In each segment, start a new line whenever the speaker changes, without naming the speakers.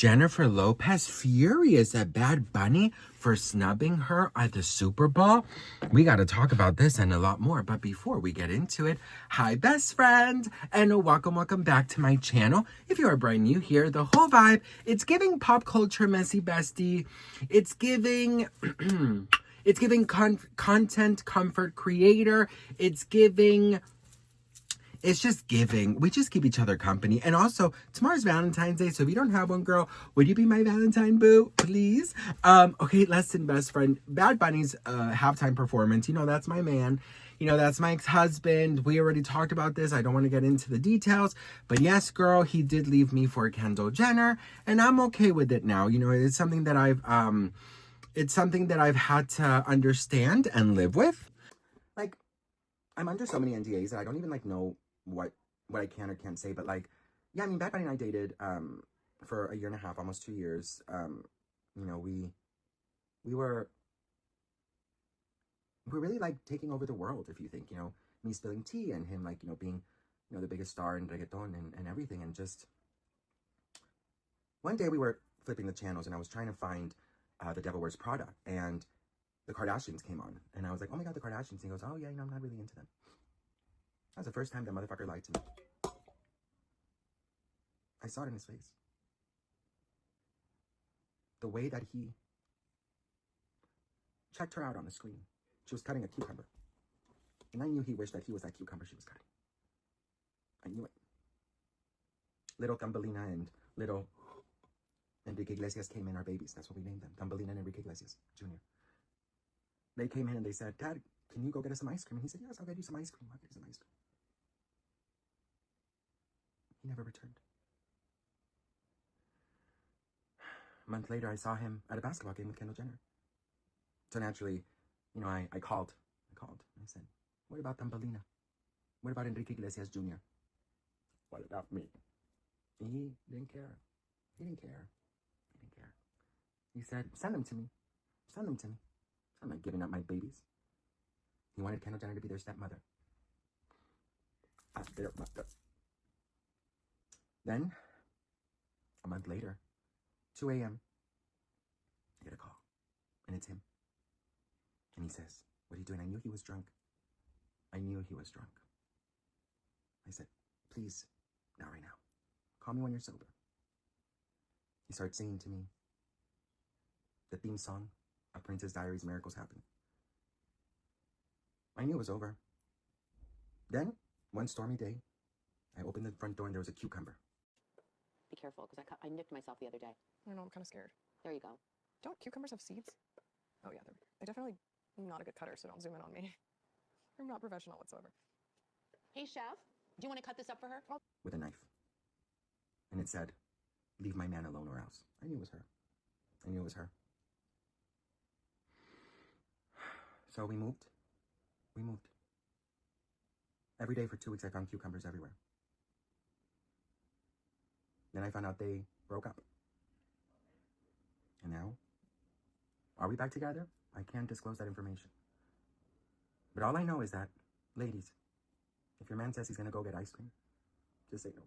Jennifer Lopez furious at Bad Bunny for snubbing her at the Super Bowl. We got to talk about this and a lot more. But before we get into it, hi, best friend, and welcome back to my channel. If you are brand new here, the whole vibe, it's giving pop culture messy bestie. It's giving... it's giving content comfort creator. It's just giving. We just keep each other company. And also, tomorrow's Valentine's Day, so if you don't have one, girl, would you be my Valentine boo, please? Okay, listen, best friend. Bad Bunny's halftime performance, you know, that's my man. You know, that's my ex-husband. We already talked about this. I don't want to get into the details. But yes, girl, he did leave me for Kendall Jenner. And I'm okay with it now. You know, it's something that I've had to understand and live with. Like, I'm under so many NDAs that I don't even, like, know what I can or can't say. But, like, yeah, I mean, Bad Bunny and I dated for a year and a half, almost 2 years. You know, we were really, like, taking over the world, if you think, you know, me spilling tea and him, like, you know, being, you know, the biggest star in reggaeton and everything. And just one day we were flipping the channels and I was trying to find The Devil Wears Prada, and the Kardashians came on, and I was like, oh my god, the Kardashians. And he goes, oh yeah, you know, I'm not really into them. That was the first time that motherfucker lied to me. I saw it in his face. The way that he checked her out on the screen. She was cutting a cucumber. And I knew he wished that he was that cucumber she was cutting. I knew it. Little Thumbelina and little Enrique Iglesias came in, our babies. That's what we named them. Thumbelina and Enrique Iglesias Jr. They came in and they said, Dad, can you go get us some ice cream? And he said, yes, I'll get you some ice cream. I'll get you some ice cream. He never returned. A month later, I saw him at a basketball game with Kendall Jenner. So naturally, you know, I called. I said, what about Thumbelina? What about Enrique Iglesias Jr.? What about me? He didn't care. He didn't care. He didn't care. He said, send them to me. Send them to me. I'm not giving up my babies. He wanted Kendall Jenner to be their stepmother. Their mother. Then, a month later, 2 a.m., I get a call. And it's him. And he says, what are you doing? I knew he was drunk. I knew he was drunk. I said, please, not right now. Call me when you're sober. He started singing to me the theme song of Princess Diaries, Miracles Happen. I knew it was over. Then, one stormy day, I opened the front door and there was a cucumber.
Be careful, because I nicked myself the other day.
I know, I'm kind of scared.
There you go.
Don't cucumbers have seeds? Oh yeah, they're definitely not a good cutter, so don't zoom in on me. I'm not professional whatsoever.
Hey, chef, do you want to cut this up for her?
With a knife. And it said, leave my man alone or else. I knew it was her. I knew it was her. So we moved. Every day for 2 weeks, I found cucumbers everywhere. Then I found out they broke up. And now, are we back together? I can't disclose that information. But all I know is that, ladies, if your man says he's going to go get ice cream, just say no.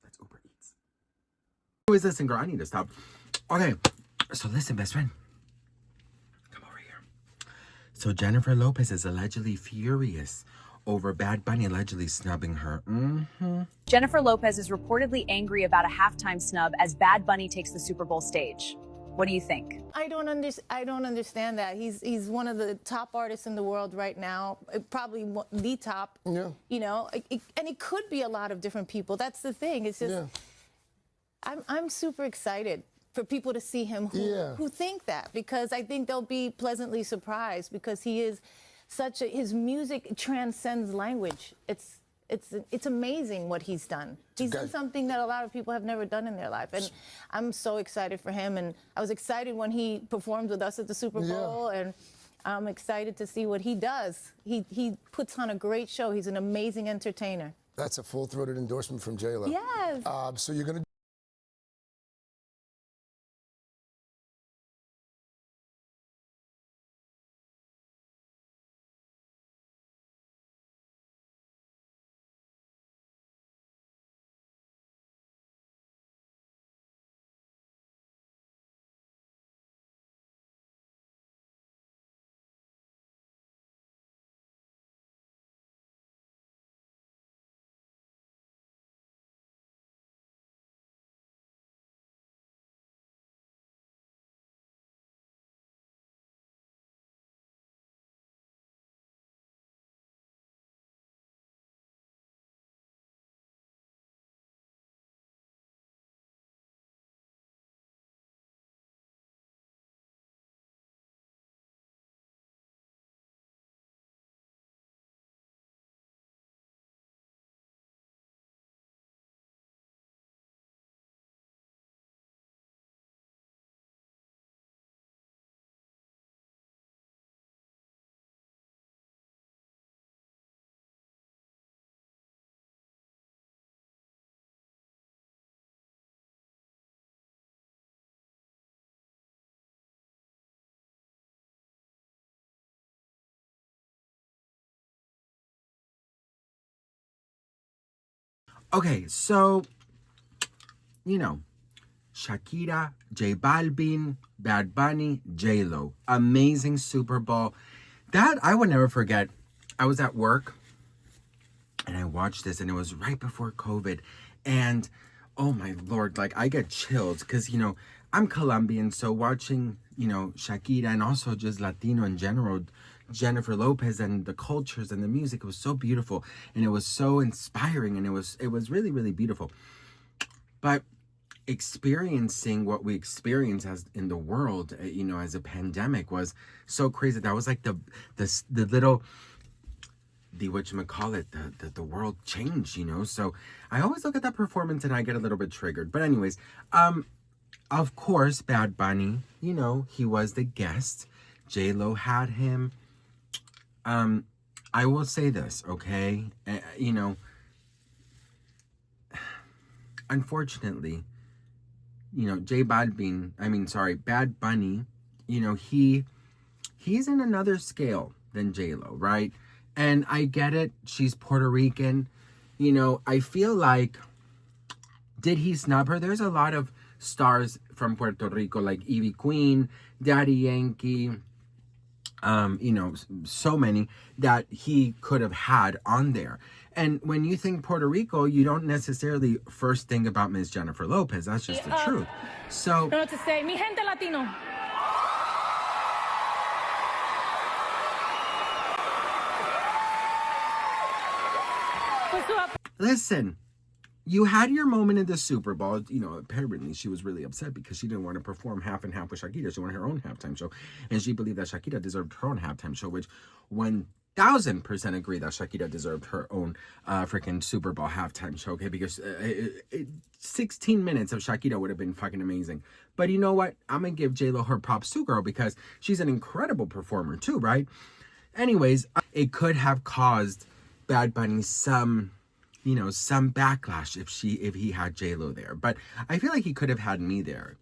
That's Uber Eats. Who is this? And girl, I need to stop. Okay, so listen, best friend. Come over here. So Jennifer Lopez is allegedly furious over Bad Bunny allegedly snubbing her.
Jennifer Lopez is reportedly angry about a halftime snub as Bad Bunny takes the Super Bowl stage. What do you think?
I don't understand that. He's one of the top artists in the world right now, probably the top.
Yeah.
You know, and it could be a lot of different people. That's the thing. It's just, yeah. I'm super excited for people to see him who think that, because I think they'll be pleasantly surprised, because he is his music transcends language. It's amazing what he's done. He's done something that a lot of people have never done in their life. And I'm so excited for him. And I was excited when he performed with us at the Super Bowl. Yeah. And I'm excited to see what he does. He puts on a great show. He's an amazing entertainer.
That's a full-throated endorsement from J-Lo.
Yes.
So you're going to
Okay, so, you know, Shakira, J Balvin, Bad Bunny, J-Lo. Amazing Super Bowl. That I would never forget. I was at work and I watched this, and it was right before COVID. And oh my Lord, like I get chills because, you know, I'm Colombian. So watching, you know, Shakira and also just Latino in general, Jennifer Lopez and the cultures and the music, it was so beautiful and it was so inspiring, and it was really, really beautiful. But experiencing what we experience as in the world, you know, as a pandemic was so crazy. That was like the little, the whatchamacallit, the world changed, you know. So I always look at that performance and I get a little bit triggered. But anyways, of course, Bad Bunny, you know, he was the guest. J-Lo had him. I will say this, okay? You know, unfortunately, you know, Bad Bunny, you know, he's in another scale than J-Lo, right? And I get it. She's Puerto Rican. You know, I feel like, did he snub her? There's a lot of stars from Puerto Rico, like Ivy Queen, Daddy Yankee, you know, so many that he could have had on there. And when you think Puerto Rico, you don't necessarily first think about Miss Jennifer Lopez. That's just the truth. So,
to say, mi gente latino.
listen, you had your moment in the Super Bowl. You know, apparently she was really upset because she didn't want to perform half and half with Shakira. She wanted her own halftime show. And she believed that Shakira deserved her own halftime show, which 1000% agree that Shakira deserved her own freaking Super Bowl halftime show, okay? Because 16 minutes of Shakira would have been fucking amazing. But you know what? I'm going to give J-Lo her props too, girl, because she's an incredible performer too, right? Anyways, it could have caused Bad Bunny some backlash if he had J-Lo there. But I feel like he could have had me there.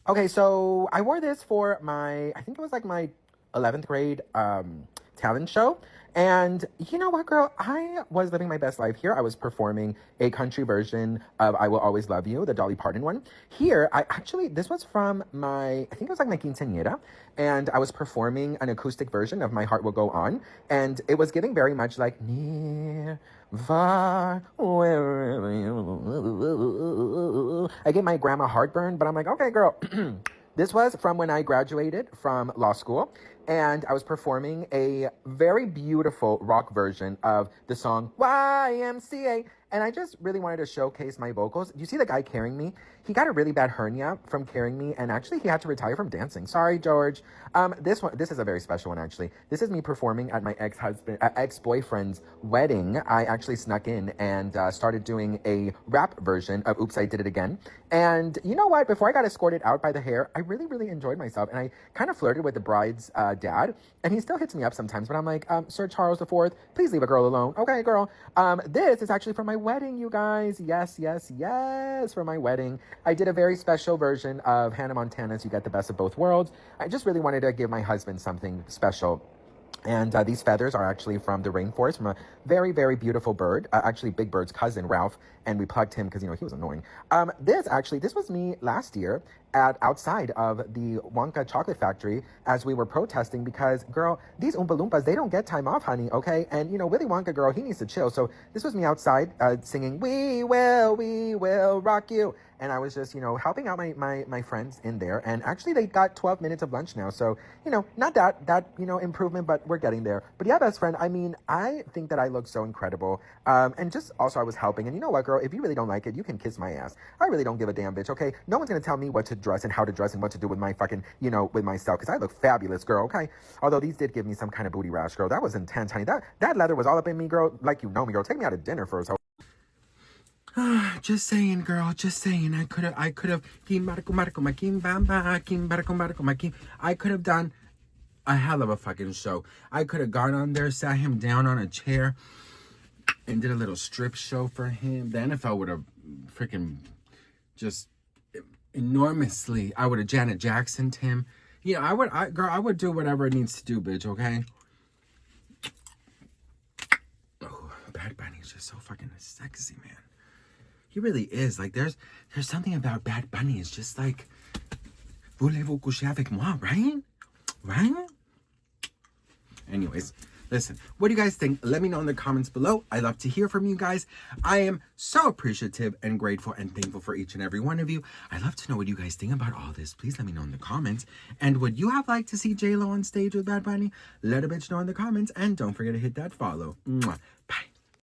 Okay, so I wore this for I think it was like my 11th grade talent show. And you know what, girl? I was living my best life here. I was performing a country version of I Will Always Love You, the Dolly Parton one. Here, this was from I think it was like my quinceañera. And I was performing an acoustic version of My Heart Will Go On. And it was giving very much like, near, far, wherever you. I gave my grandma heartburn, but I'm like, okay, girl. This was from when I graduated from law school, and I was performing a very beautiful rock version of the song YMCA, and I just really wanted to showcase my vocals. You see the guy carrying me? He got a really bad hernia from carrying me, and actually he had to retire from dancing. Sorry, George. This is a very special one, actually. This is me performing at my ex-boyfriend's wedding. I actually snuck in and started doing a rap version of Oops, I Did It Again. And you know what? Before I got escorted out by the hair, I really, really enjoyed myself, and I kind of flirted with the bride's dad, and he still hits me up sometimes, but I'm like, Sir Charles IV, please leave a girl alone. Okay, girl. This is actually for my wedding, you guys. Yes, for my wedding. I did a very special version of Hannah Montana's You Get the Best of Both Worlds. I just really wanted to give my husband something special. And these feathers are actually from the rainforest, from a very, very beautiful bird, actually Big Bird's cousin, Ralph, and we plugged him because, he was annoying. This was me last year outside of the Wonka Chocolate Factory as we were protesting because, girl, these Oompa Loompas, they don't get time off, honey, okay? And, Willy Wonka, girl, he needs to chill. So this was me outside singing, we will rock you. And I was just, helping out my friends in there. And actually, they got 12 minutes of lunch now. So, not that improvement, but we're getting there. But yeah, best friend, I think that I look so incredible. And just also I was helping. And you know what, girl? If you really don't like it, you can kiss my ass. I really don't give a damn, bitch, okay? No one's going to tell me what to dress and how to dress and what to do with my fucking, with myself. Because I look fabulous, girl, okay? Although these did give me some kind of booty rash, girl. That was intense, honey. That leather was all up in me, girl. Like, me, girl. Take me out to dinner first, ho. Just saying, girl. Just saying. I could have. I could have done a hell of a fucking show. I could have gone on there, sat him down on a chair, and did a little strip show for him. The NFL would have freaking just enormously. I would have Janet Jacksoned him. I would do whatever it needs to do, bitch. Okay. Oh, Bad Bunny. is just so fucking sexy, man. He really is. Like, there's something about Bad Bunny. It's just like, voulez-vous coucher avec moi, right? Right? Anyways, listen, what do you guys think? Let me know in the comments below. I love to hear from you guys. I am so appreciative and grateful and thankful for each and every one of you. I love to know what you guys think about all this. Please let me know in the comments. And would you have liked to see J-Lo on stage with Bad Bunny? Let a bitch know in the comments. And don't forget to hit that follow. Mwah.